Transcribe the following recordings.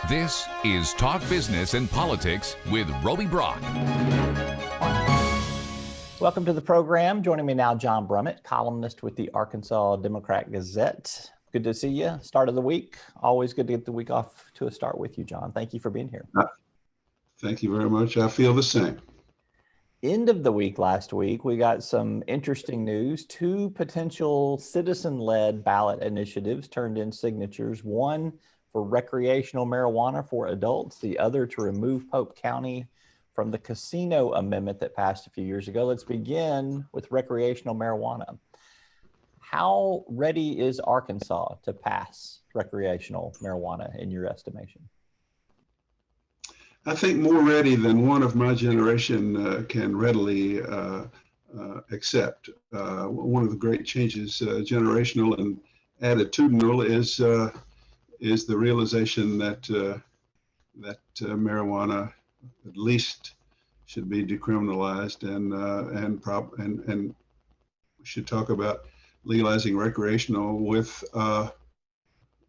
This is Talk Business and Politics with Roby Brock. Welcome to the program. Joining me now, John Brummett, columnist with the Arkansas Democrat-Gazette. Good to see you. Start of the week. Always good to get the week off to a start with you, John. Thank you for being here. Thank you very much. I feel the same. End of the week last week, we got some interesting news. Two potential citizen-led ballot initiatives turned in signatures. One for recreational marijuana for adults, the other to remove Pope County from the casino amendment that passed a few years ago. Let's begin with recreational marijuana. How ready is Arkansas to pass recreational marijuana in your estimation? I think more ready than one of my generation can readily accept. One of the great changes, generational and attitudinal, is the realization that marijuana at least should be decriminalized, and we should talk about legalizing recreational with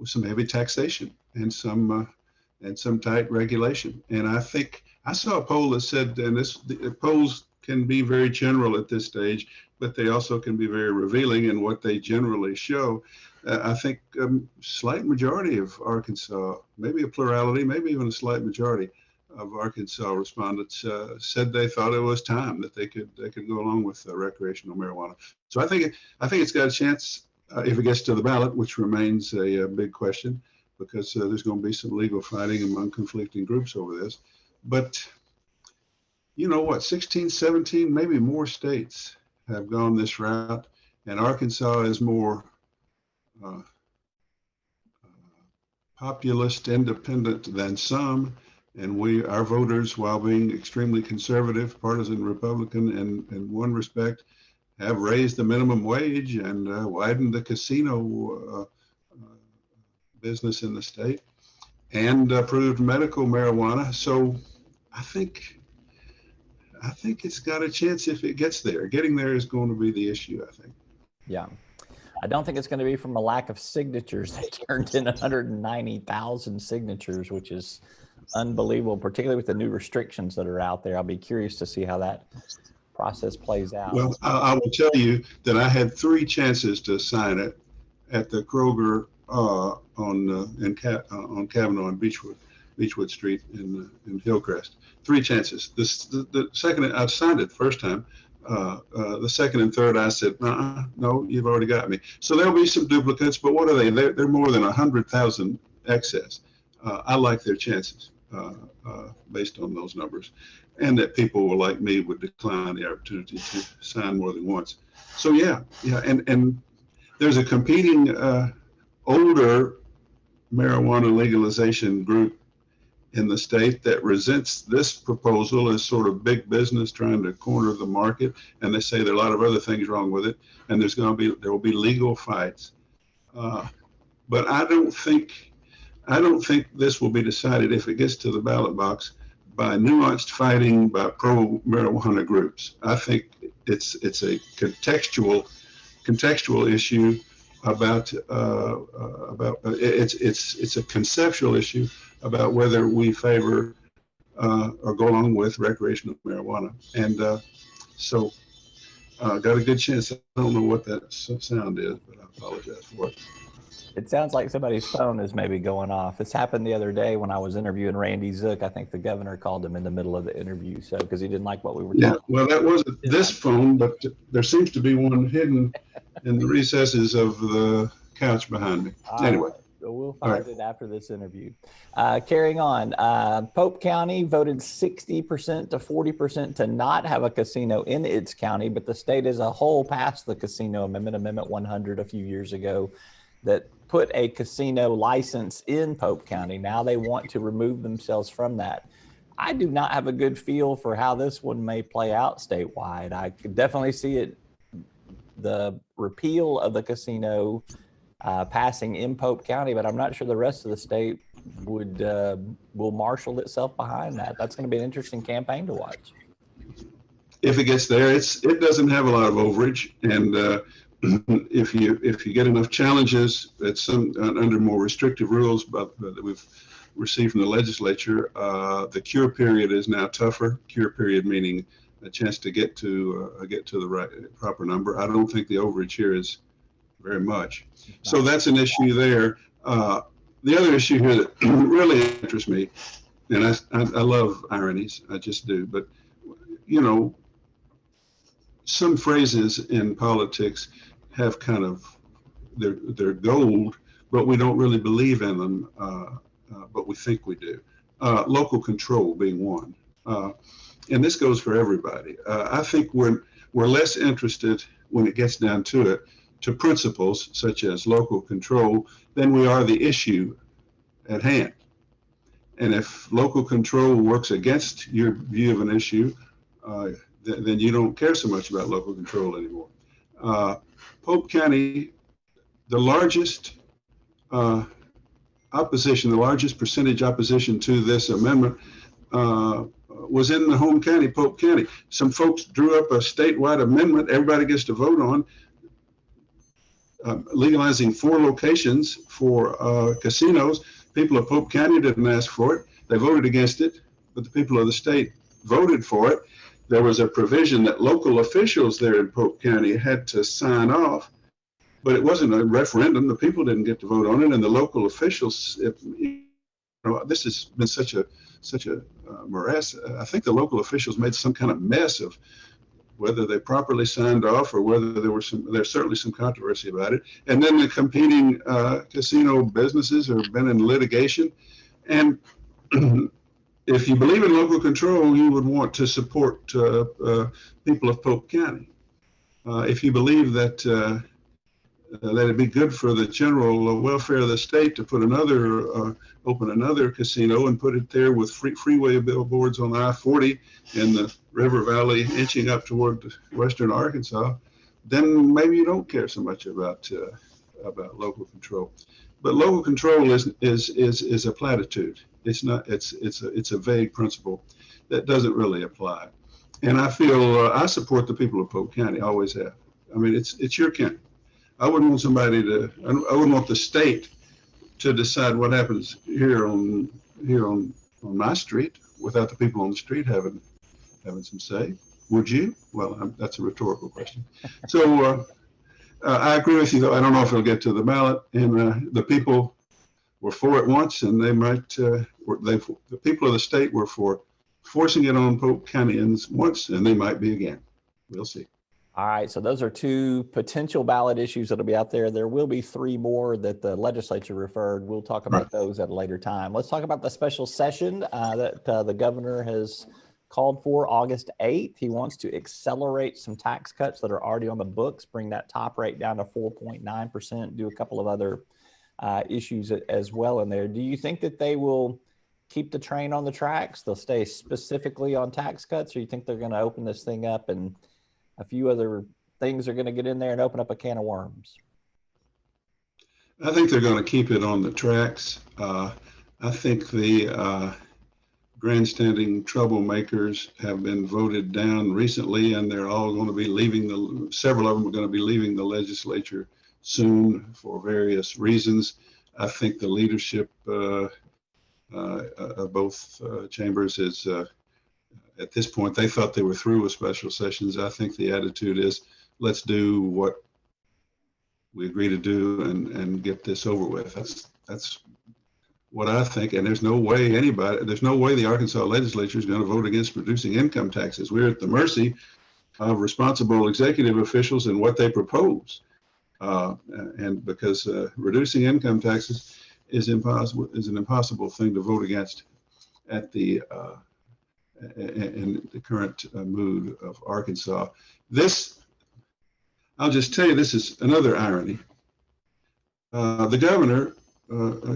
some heavy taxation and some tight regulation. And I think I saw a poll that said, and the polls can be very general at this stage, but they also can be very revealing in what they generally show. I think a slight majority of Arkansas, maybe a plurality, maybe even a slight majority of Arkansas respondents said they thought it was time that they could go along with recreational marijuana. So I think it's got a chance if it gets to the ballot, which remains a big question, because there's going to be some legal fighting among conflicting groups over this. But you know what, 16, 17, maybe more states have gone this route, and Arkansas is more populist independent than some, and our voters, while being extremely conservative, partisan Republican in one respect, have raised the minimum wage and widened the casino business in the state, and approved medical marijuana. So I think it's got a chance if it gets there. Getting there is going to be the issue, I think. Yeah. I don't think it's going to be from a lack of signatures. They turned in 190,000 signatures, which is unbelievable, particularly with the new restrictions that are out there. I'll be curious to see how that process plays out. Well, I will tell you that I had 3 chances to sign it at the Kroger on Kavanaugh and Beechwood Street in Hillcrest. 3 chances. The second, I signed it the first time. The second and third, I said, no, you've already got me. So there'll be some duplicates, but what are they? They're more than 100,000 excess. I like their chances based on those numbers, and that people like me would decline the opportunity to sign more than once. So yeah, and there's a competing older marijuana legalization group in the state that resents this proposal as sort of big business trying to corner the market, and they say there are a lot of other things wrong with it, and there will be legal fights. But I don't think this will be decided, if it gets to the ballot box, by nuanced fighting by pro-marijuana groups. I think it's a contextual issue about it's a conceptual issue about whether we favor or go along with recreational marijuana. And so got a good chance. I don't know what that sound is, but I apologize for it. It sounds like somebody's phone is maybe going off. This happened the other day when I was interviewing Randy Zook. I think the governor called him in the middle of the interview, so because he didn't like what we were talking about. Well, that wasn't this phone, but there seems to be one hidden in the recesses of the couch behind me. Anyway. We'll find it after this interview. Carrying on, Pope County voted 60% to 40% to not have a casino in its county, but the state as a whole passed the casino amendment, Amendment 100, a few years ago, that put a casino license in Pope County. Now they want to remove themselves from that. I do not have a good feel for how this one may play out statewide. I could definitely see it, the repeal of the casino passing in Pope County, but I'm not sure the rest of the state will marshal itself behind that. That's going to be an interesting campaign to watch. If it gets there, it doesn't have a lot of overage, and if you get enough challenges at under more restrictive rules that we've received from the legislature, the cure period is now tougher. Cure period meaning a chance to get to the right proper number. I don't think the overage here is very much. So that's an issue there. The other issue here that really interests me, and I love ironies, I just do, but you know, some phrases in politics have kind of, they're gold, but we don't really believe in them, but we think we do. Local control being one. And this goes for everybody. I think we're less interested when it gets down to it, to principles such as local control, than we are the issue at hand. And if local control works against your view of an issue, then you don't care so much about local control anymore. Pope County, the largest opposition, the largest percentage opposition to this amendment was in the home county, Pope County. Some folks drew up a statewide amendment everybody gets to vote on, legalizing 4 locations for casinos. People of Pope County didn't ask for it. They voted against it, but the people of the state voted for it. There was a provision that local officials there in Pope County had to sign off, but it wasn't a referendum. The people didn't get to vote on it, and the local officials, this has been such a morass. I think the local officials made some kind of mess of whether they properly signed off or whether there's certainly some controversy about it. And then the competing casino businesses have been in litigation. And if you believe in local control, you would want to support people of Pope County. If you believe that it'd be good for the general welfare of the state to put open another casino and put it there with freeway billboards on I-40 in the River Valley inching up toward western Arkansas, then maybe you don't care so much about local control. But local control is a platitude. It's not. It's a vague principle that doesn't really apply. And I feel I support the people of Pope County. Always have. I mean, it's your county. I wouldn't want I wouldn't want the state to decide what happens here on my street without the people on the street having some say. Would you? Well, that's a rhetorical question. So I agree with you, though. I don't know if it'll get to the ballot. And the people were for it once, and they might. The people of the state were for forcing it on Pope Countyans once, and they might be again. We'll see. All right, so those are 2 potential ballot issues that'll be out there. There will be 3 more that the legislature referred. We'll talk about those at a later time. Let's talk about the special session that the governor has called for August 8th. He wants to accelerate some tax cuts that are already on the books, bring that top rate down to 4.9%, do a couple of other issues as well in there. Do you think that they will keep the train on the tracks? They'll stay specifically on tax cuts, or you think they're going to open this thing up and a few other things are going to get in there and open up a can of worms? I think they're going to keep it on the tracks. I think the grandstanding troublemakers have been voted down recently, and they're all going to be leaving several of them are going to be leaving the legislature soon for various reasons. I think the leadership of both chambers is at this point, they thought they were through with special sessions. I think the attitude is, let's do what we agree to do and get this over with. That's what I think. And there's no way the Arkansas legislature is going to vote against reducing income taxes. We're at the mercy of responsible executive officials and what they propose. And because reducing income taxes is an impossible thing to vote against at in the current mood of Arkansas. I'll just tell you, this is another irony. The governor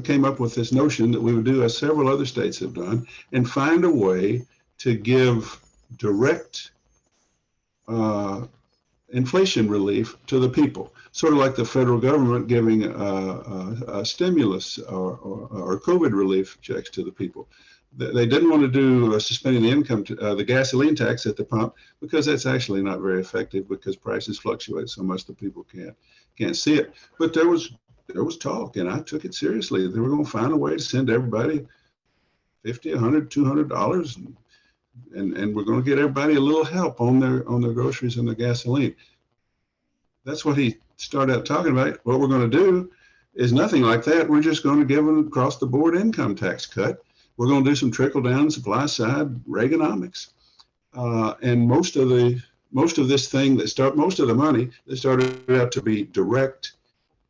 came up with this notion that we would do, as several other states have done, and find a way to give direct inflation relief to the people, sort of like the federal government giving a stimulus or COVID relief checks to the people. They didn't want to do suspending the the gasoline tax at the pump, because that's actually not very effective, because prices fluctuate so much that people can't see it. But there was talk, and I took it seriously. They were going to find a way to send everybody $50, $100, $200, and we're going to get everybody a little help on their groceries and their gasoline. That's what he started out talking about. What we're going to do is nothing like that. We're just going to give an across the board income tax cut. We're going to do some trickle down supply side Reaganomics, and most of the most of this thing most of the money that started out to be direct,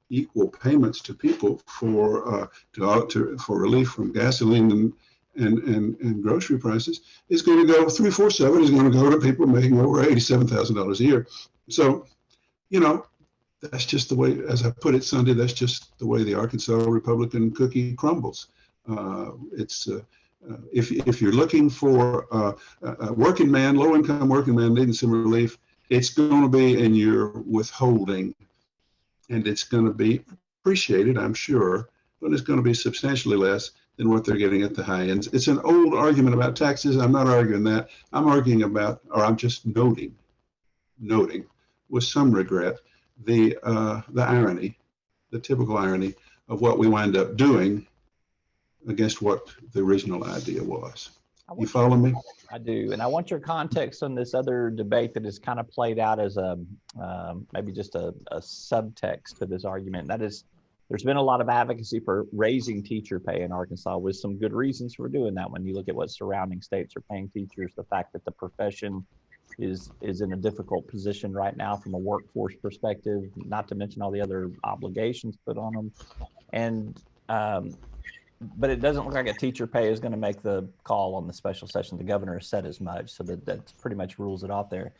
equal payments to people for relief from gasoline and grocery prices is going to go 3/4 of it is going to go to people making over $87,000 a year. So, that's just the way, as I put it Sunday, that's just the way the Arkansas Republican cookie crumbles. If you're looking for a working man, low-income working man needing some relief, it's going to be in your withholding, and it's going to be appreciated, I'm sure, but it's going to be substantially less than what they're getting at the high ends. It's an old argument about taxes. I'm not arguing that. I'm arguing about, or I'm just noting with some regret, the irony, the typical irony of what we wind up doing against what the original idea was. You follow me? I do, and I want your context on this other debate that has kind of played out as a maybe just a subtext to this argument. And that is, there's been a lot of advocacy for raising teacher pay in Arkansas, with some good reasons for doing that. When you look at what surrounding states are paying teachers, the fact that the profession is in a difficult position right now from a workforce perspective, not to mention all the other obligations put on them. And but it doesn't look like a teacher pay is going to make the call on the special session. The governor has said as much, so that pretty much rules it off there.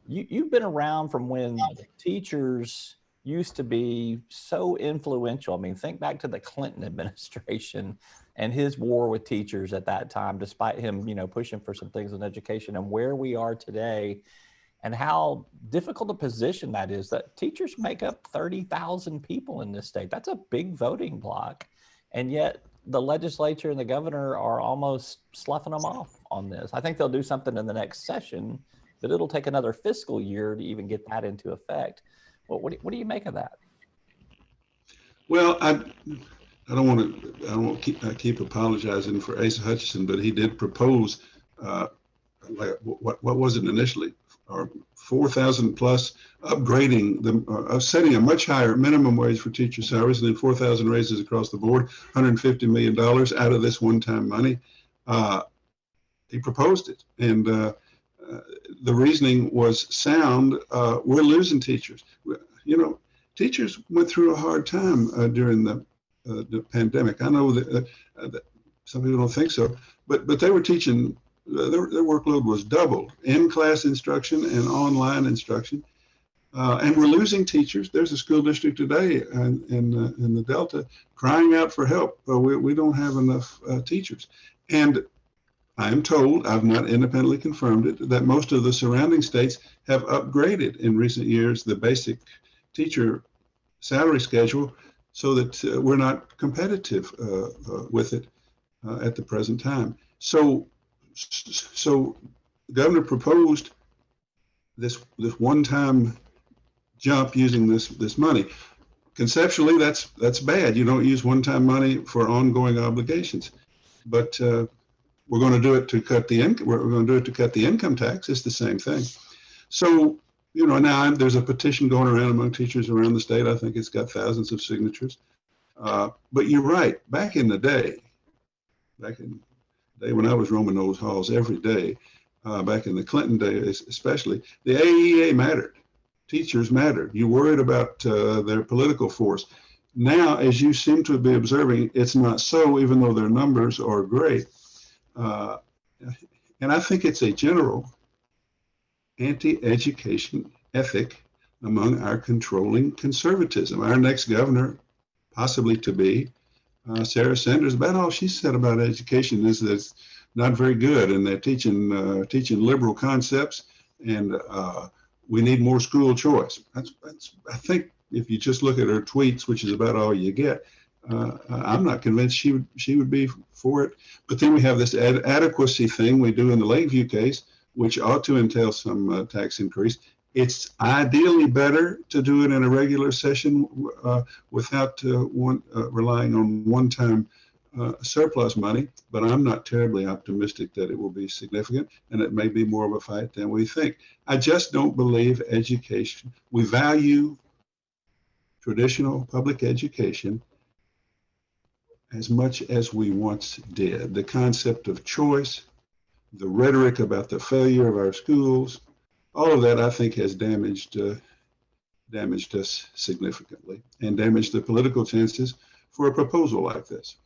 You've been around from when teachers used to be so influential. I mean, think back to the Clinton administration and his war with teachers at that time, despite him, pushing for some things in education, and where we are today, and how difficult a position that is. That teachers make up 30,000 people in this state. That's a big voting block, and yet the legislature and the governor are almost sloughing them off on this. I think they'll do something in the next session, but it'll take another fiscal year to even get that into effect. Well, what do you make of that? Well, I don't want to keep apologizing for Asa Hutchinson, but he did propose what was it initially, or 4,000 plus upgrading setting a much higher minimum wage for teacher salaries, and then 4,000 raises across the board, $150 million out of this one-time money. He proposed it, and the reasoning was sound. We're losing teachers. Teachers went through a hard time during the pandemic. I know that some people don't think so, but they were teaching. Their workload was doubled, in-class instruction and online instruction, and we're losing teachers. There's a school district today in the Delta crying out for help. We don't have enough teachers, and I am told, I've not independently confirmed it, that most of the surrounding states have upgraded in recent years the basic teacher salary schedule so that we're not competitive with it at the present time. So the governor proposed this one-time jump using this money. Conceptually, that's bad. You don't use one-time money for ongoing obligations, but we're going to do it to cut the income. We're going to do it to cut the income tax. It's the same thing. So now there's a petition going around among teachers around the state. I think it's got thousands of signatures. But you're right. Back in the day when I was roaming those halls every day, back in the Clinton days especially, the AEA mattered. Teachers mattered. You worried about their political force. Now, as you seem to be observing, it's not so, even though their numbers are great. And I think it's a general anti-education ethic among our controlling conservatism. Our next governor, possibly to be, Sarah Sanders, about all she said about education is that it's not very good, and they're teaching liberal concepts, and we need more school choice. That's I think if you just look at her tweets, which is about all you get, I'm not convinced she would be for it. But then we have this adequacy thing we do in the Lakeview case, which ought to entail some tax increase. It's ideally better to do it in a regular session without relying on one-time surplus money, but I'm not terribly optimistic that it will be significant, and it may be more of a fight than we think. I just don't believe education. We value traditional public education as much as we once did. The concept of choice, the rhetoric about the failure of our schools, all of that I think has damaged us significantly and damaged the political chances for a proposal like this.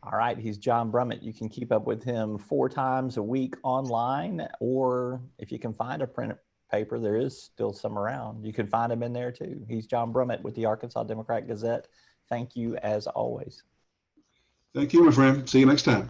All right, he's John Brummett. You can keep up with him 4 times a week online, or if you can find a print paper, there is still some around. You can find him in there too. He's John Brummett with the Arkansas Democrat Gazette. Thank you as always. Thank you, my friend. See you next time.